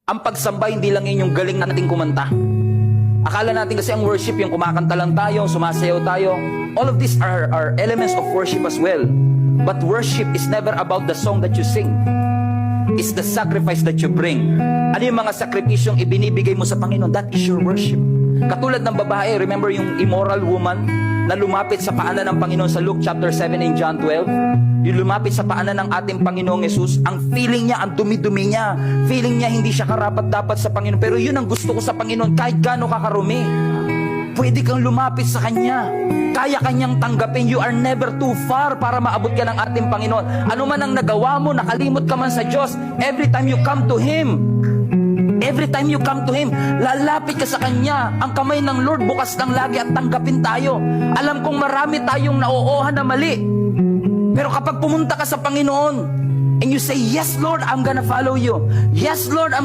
Ang pagsamba hindi lang yun yung galing nating kumanta. Akala natin kasi ang worship yung kumakanta lang tayo, sumasayaw tayo. All of these are elements of worship as well. But worship is never about the song that you sing. It's the sacrifice that you bring. Ano yung mga sakripisyong ibinibigay mo sa Panginoon? That is your worship. Katulad ng babae, remember yung immoral woman na lumapit sa paanan ng Panginoon sa Luke chapter 7 and John 12? Yung lumapit sa paanan ng ating Panginoong Jesus, ang feeling niya, ang dumi-dumi niya. Feeling niya hindi siya karapat-dapat sa Panginoon. Pero yun ang gusto ko sa Panginoon, kahit gaano ka karumi. Pwede kang lumapit sa Kanya. Kaya Kanyang tanggapin. You are never too far para maabot ka ng ating Panginoon. Ano man ang nagawa mo, nakalimot ka man sa Diyos, every time you come to Him, lalapit ka sa Kanya. Ang kamay ng Lord bukas lang lagi at tanggapin tayo. Alam kong marami tayong naoohan na mali. Pero kapag pumunta ka sa Panginoon, and you say, yes Lord, I'm gonna follow you. Yes Lord, I'm